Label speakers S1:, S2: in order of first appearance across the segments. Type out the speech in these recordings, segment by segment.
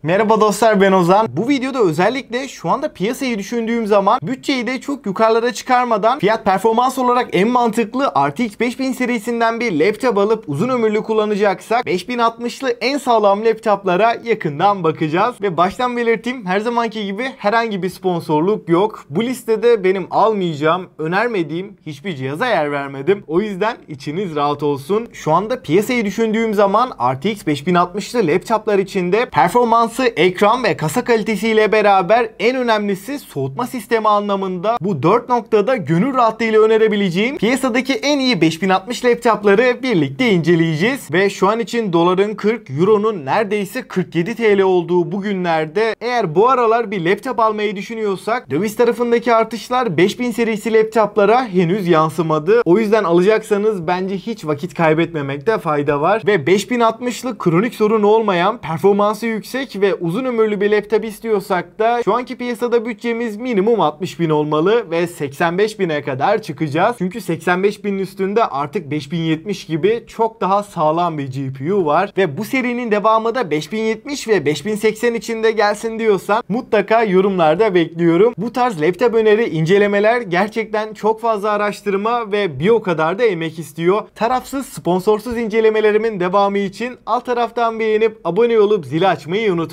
S1: Merhaba dostlar, ben Ozan. Bu videoda özellikle şu anda piyasayı düşündüğüm zaman bütçeyi de çok yukarılara çıkarmadan fiyat performans olarak en mantıklı RTX 5000 serisinden bir laptop alıp uzun ömürlü kullanacaksak 5060'lı en sağlam laptoplara yakından bakacağız. Ve baştan belirteyim, her zamanki gibi herhangi bir sponsorluk yok. Bu listede benim almayacağım, önermediğim hiçbir cihaza yer vermedim. O yüzden içiniz rahat olsun. Şu anda piyasayı düşündüğüm zaman RTX 5060'lı laptoplar içinde performans, ekran ve kasa kalitesiyle beraber en önemlisi soğutma sistemi anlamında bu 4 noktada gönül rahatlığıyla önerebileceğim piyasadaki en iyi 5060 laptopları birlikte inceleyeceğiz. Ve şu an için doların 40, euronun neredeyse 47 TL olduğu bu günlerde eğer bu aralar bir laptop almayı düşünüyorsak döviz tarafındaki artışlar 5000 serisi laptoplara henüz yansımadı. O yüzden alacaksanız bence hiç vakit kaybetmemekte fayda var. Ve 5060'lık kronik sorun olmayan, performansı yüksek ve uzun ömürlü bir laptop istiyorsak da şu anki piyasada bütçemiz minimum 60.000 olmalı ve 85.000'e kadar çıkacağız. Çünkü 85.000'in üstünde artık 5070 gibi çok daha sağlam bir GPU var ve bu serinin devamı da 5070 ve 5080 içinde gelsin diyorsan mutlaka yorumlarda bekliyorum. Bu tarz laptop öneri incelemeler gerçekten çok fazla araştırma ve bir o kadar da emek istiyor. Tarafsız, sponsorsuz incelemelerimin devamı için alt taraftan beğenip abone olup zili açmayı unutma.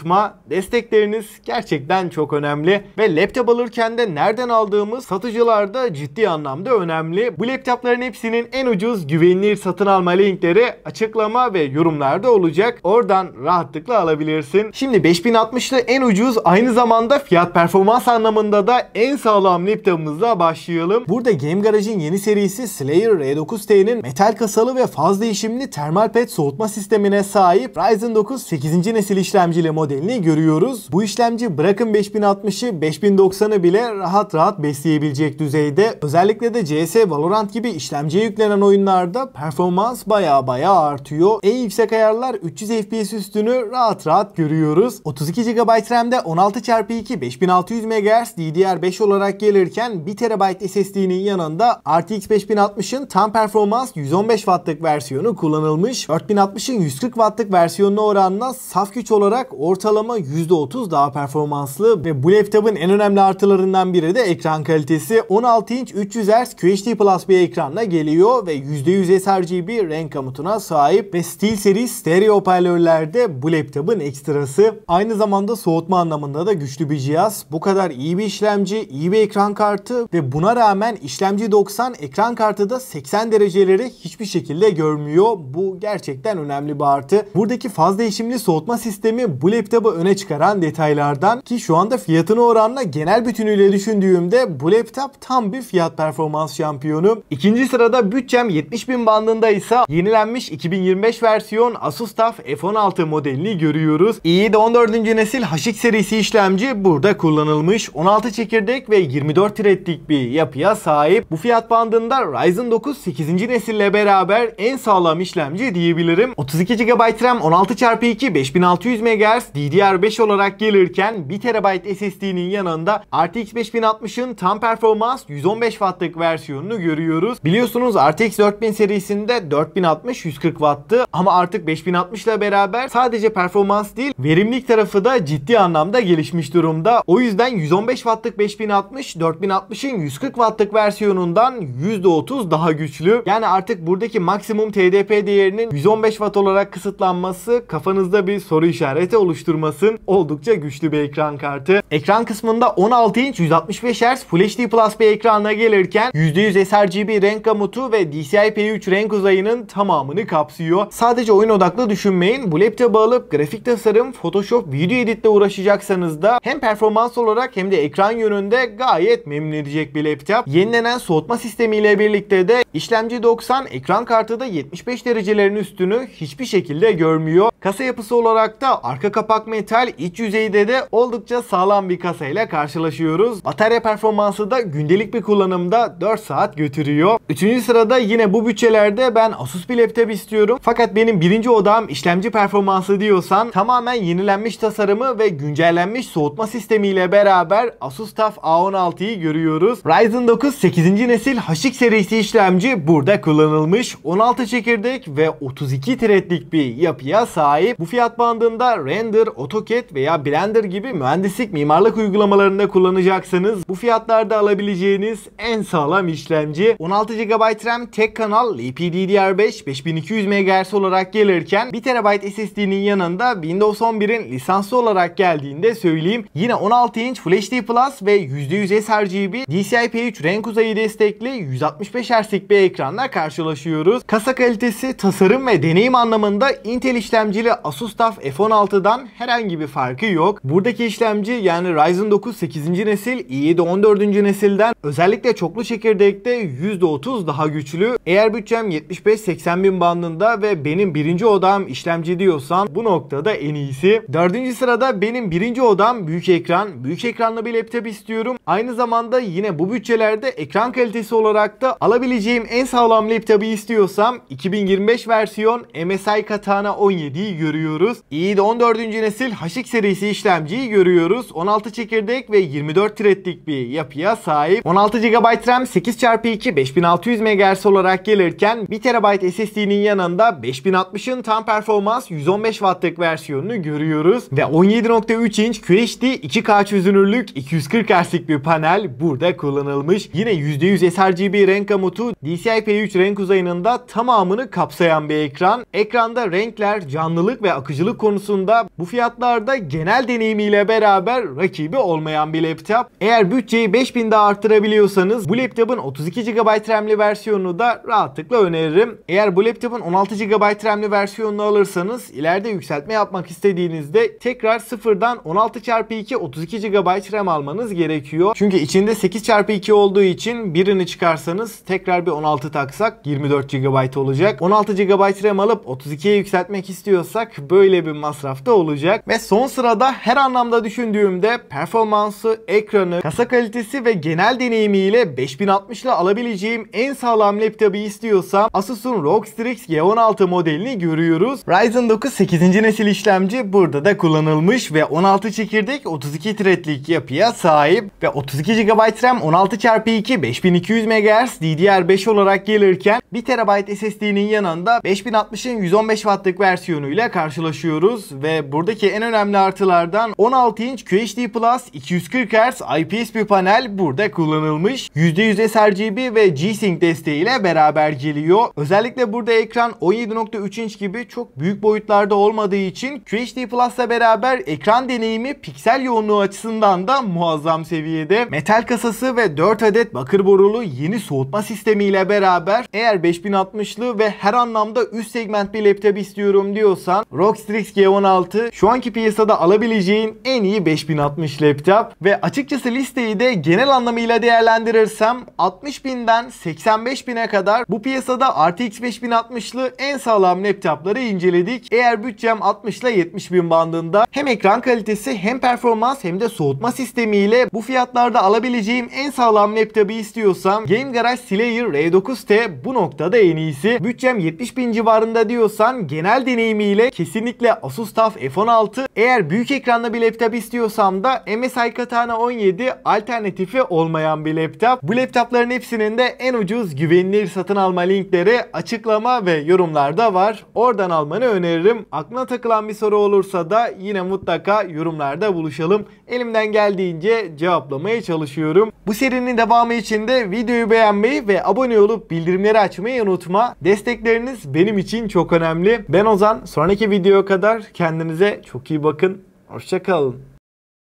S1: Destekleriniz gerçekten çok önemli ve laptop alırken de nereden aldığımız satıcılarda ciddi anlamda önemli. Bu laptopların hepsinin en ucuz güvenilir satın alma linkleri açıklama ve yorumlarda olacak. Oradan rahatlıkla alabilirsin. Şimdi 5060'lı en ucuz, aynı zamanda fiyat performans anlamında da en sağlam laptopumuzla başlayalım. Burada Game Garage'in yeni serisi Slayer R9T'nin metal kasalı ve faz değişimli termal pad soğutma sistemine sahip Ryzen 9 8. nesil işlemcili modelini görüyoruz. Bu işlemci bırakın 5060'ı 5090'ı bile rahat rahat besleyebilecek düzeyde. Özellikle de CS, Valorant gibi işlemciye yüklenen oyunlarda performans baya artıyor. En yüksek ayarlar 300 FPS üstünü rahat rahat görüyoruz. 32 GB RAM'de 16x2 5600 MHz DDR5 olarak gelirken 1 TB SSD'nin yanında RTX 5060'ın tam performans 115 Watt'lık versiyonu kullanılmış. 4060'ın 140 Watt'lık versiyonuna oranla saf güç olarak ortalama %30 daha performanslı ve bu laptopun en önemli artılarından biri de ekran kalitesi. 16 inç 300 Hz QHD Plus bir ekranla geliyor ve %100 sRGB renk gamutuna sahip ve SteelSeries stereo hoparlörlerde bu laptopun ekstrası. Aynı zamanda soğutma anlamında da güçlü bir cihaz. Bu kadar iyi bir işlemci, iyi bir ekran kartı ve buna rağmen işlemci 90, ekran kartı da 80 dereceleri hiçbir şekilde görmüyor. Bu gerçekten önemli bir artı. Buradaki faz değişimli soğutma sistemi bu laptopu öne çıkaran detaylardan ki şu anda fiyatına oranla genel bütünüyle düşündüğümde bu laptop tam bir fiyat performans şampiyonu. İkinci sırada bütçem 70.000 bandında ise yenilenmiş 2025 versiyon Asus TUF F16 modelini görüyoruz. i7 14. nesil HX serisi işlemci burada kullanılmış. 16 çekirdek ve 24 threadlik bir yapıya sahip. Bu fiyat bandında Ryzen 9 8. nesille beraber en sağlam işlemci diyebilirim. 32 GB RAM, 16x2 5600 MHz DDR5 olarak gelirken 1 TB SSD'nin yanında RTX 5060'ın tam performans 115 Watt'lık versiyonunu görüyoruz. Biliyorsunuz RTX 4000 serisinde 4060 140 Watt'tı ama artık 5060 ile beraber sadece performans değil, verimlilik tarafı da ciddi anlamda gelişmiş durumda. O yüzden 115 Watt'lık 5060 4060'ın 140 Watt'lık versiyonundan %30 daha güçlü. Yani artık buradaki maksimum TDP değerinin 115 Watt olarak kısıtlanması kafanızda bir soru işareti oluşturmasın. Oldukça güçlü bir ekran kartı. Ekran kısmında 16 inç 165 Hz Full HD Plus bir ekranla gelirken %100 sRGB renk gamutu ve DCI-P3 renk uzayının tamamını kapsıyor. Sadece oyun odaklı düşünmeyin. Bu laptopu alıp grafik tasarım, Photoshop, video editle uğraşacaksanız da hem performans olarak hem de ekran yönünde gayet memnun edecek bir laptop. Yenilenen soğutma sistemiyle birlikte de işlemci 90, ekran kartı da 75 derecelerin üstünü hiçbir şekilde görmüyor. Kasa yapısı olarak da arka kapak metal, iç yüzeyde de oldukça sağlam bir kasayla karşılaşıyoruz. Batarya performansı da gündelik bir kullanımda 4 saat götürüyor. Üçüncü sırada yine bu bütçelerde ben Asus bir laptop istiyorum. Fakat benim birinci odağım işlemci performansı diyorsan tamamen yenilenmiş tasarımı ve güncellenmiş soğutma sistemiyle beraber Asus TUF A16'yı görüyoruz. Ryzen 9 8. nesil HX serisi işlemci burada kullanılmış. 16 çekirdek ve 32 threadlik bir yapıya sahip. Bu fiyat bandında render, Blender, AutoCAD veya Blender gibi mühendislik mimarlık uygulamalarında kullanacaksanız bu fiyatlarda alabileceğiniz en sağlam işlemci. 16 GB RAM, tek kanal, LPDDR5, 5200 MHz olarak gelirken 1 TB SSD'nin yanında Windows 11'in lisanslı olarak geldiğinde söyleyeyim. Yine 16 inç Full HD Plus ve %100 sRGB DCI-P3 renk uzayı destekli 165 Hz'lik bir ekranla karşılaşıyoruz. Kasa kalitesi, tasarım ve deneyim anlamında Intel işlemcili Asus TUF F16'dan herhangi bir farkı yok. Buradaki işlemci yani Ryzen 9 8. nesil, i7 14. nesilden özellikle çoklu çekirdekte %30 daha güçlü. Eğer bütçem 75-80 bin bandında ve benim birinci odam işlemci diyorsan bu noktada en iyisi. 4. sırada benim birinci odam büyük ekran. Büyük ekranlı bir laptop istiyorum. Aynı zamanda yine bu bütçelerde ekran kalitesi olarak da alabileceğim en sağlam laptopu istiyorsam 2025 versiyon MSI Katana 17'yi görüyoruz. i7 14. nesil HX serisi işlemciyi görüyoruz. 16 çekirdek ve 24 threadlik bir yapıya sahip. 16 GB RAM 8x2 5600 MHz olarak gelirken 1 TB SSD'nin yanında 5060'ın tam performans 115 Watt'lık versiyonunu görüyoruz. Ve 17.3 inç QHD 2K çözünürlük 240 Hz'lik bir panel burada kullanılmış. Yine %100 sRGB renk gamutu DCI-P3 renk uzayının da tamamını kapsayan bir ekran. Ekranda renkler, canlılık ve akıcılık konusunda bu fiyatlarda genel deneyimiyle beraber rakibi olmayan bir laptop. Eğer bütçeyi 5000 daha arttırabiliyorsanız bu laptopun 32 GB RAM'li versiyonunu da rahatlıkla öneririm. Eğer bu laptopun 16 GB RAM'li versiyonunu alırsanız ileride yükseltme yapmak istediğinizde tekrar sıfırdan 16x2 32 GB RAM almanız gerekiyor. Çünkü içinde 8x2 olduğu için birini çıkarsanız tekrar bir 16 taksak 24 GB olacak. 16 GB RAM alıp 32'ye yükseltmek istiyorsak böyle bir masraf da olacak. Ve son sırada her anlamda düşündüğümde performansı, ekranı, kasa kalitesi ve genel deneyimiyle 5060 ile alabileceğim en sağlam laptopu istiyorsam Asus'un ROG Strix G16 modelini görüyoruz. Ryzen 9 8. nesil işlemci burada da kullanılmış ve 16 çekirdek 32 threadlik yapıya sahip ve 32 GB RAM 16x2 5200 MHz DDR5 olarak gelirken 1 TB SSD'nin yanında 5060'ın 115 Watt'lık versiyonuyla karşılaşıyoruz ve buradaki en önemli artılardan 16 inç QHD Plus 240 Hz IPS bir panel burada kullanılmış. %100 sRGB ve G-Sync desteğiyle beraber geliyor. Özellikle burada ekran 17.3 inç gibi çok büyük boyutlarda olmadığı için QHD Plus'la beraber ekran deneyimi piksel yoğunluğu açısından da muazzam seviyede. Metal kasası ve 4 adet bakır borulu yeni soğutma sistemiyle beraber eğer 5060'lı ve her anlamda üst segment bir laptop istiyorum diyorsan ROG Strix G16 şu anki piyasada alabileceğin en iyi 5060 laptop ve açıkçası listeyi de genel anlamıyla değerlendirirsem 60.000'den 85.000'e kadar bu piyasada RTX 5060'lı en sağlam laptopları inceledik. Eğer bütçem 60 ile 70.000 bandında hem ekran kalitesi hem performans hem de soğutma sistemiyle bu fiyatlarda alabileceğim en sağlam laptopu istiyorsam Game Garage Slayer R9T bu noktada en iyisi. Bütçem 70.000 civarında diyorsan genel deneyimiyle kesinlikle Asus TUF F16. Eğer büyük ekranlı bir laptop istiyorsam da MSI Katana 17 alternatifi olmayan bir laptop. Bu laptopların hepsinin de en ucuz güvenilir satın alma linkleri açıklama ve yorumlarda var. Oradan almanı öneririm. Aklına takılan bir soru olursa da yine mutlaka yorumlarda buluşalım. Elimden geldiğince cevaplamaya çalışıyorum. Bu serinin devamı için de videoyu beğenmeyi ve abone olup bildirimleri açmayı unutma. Destekleriniz benim için çok önemli. Ben Ozan. Sonraki videoya kadar kendinize çok iyi bakın. Hoşça kalın.